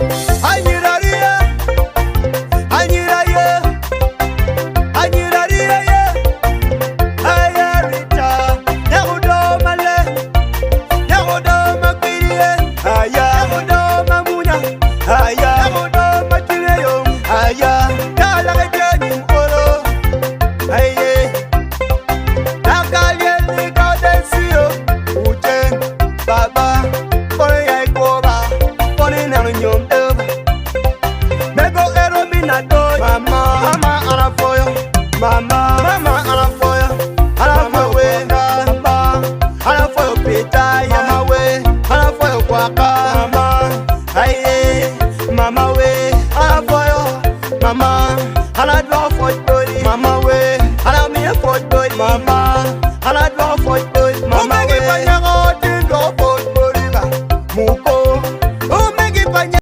Anyiraria, anyiraria, anyiraria, ayarita, yahudo male, yahudo makirie, aya, yahudo mamunya, aya, yahudo makireyo, aya, kala kajani mpolo, aye, nakalie likadensio, ujen, baba, pone ya ikoba, pone na nyombe. Mama, mama, anafoyo, mama, mama, anafoyo, anafoyo, mama, anafoyo pita, mama we, anafoyo kwaka, mama, aye, mama we, anafoyo, mama, anadwa football, mama we, anamia football, mama.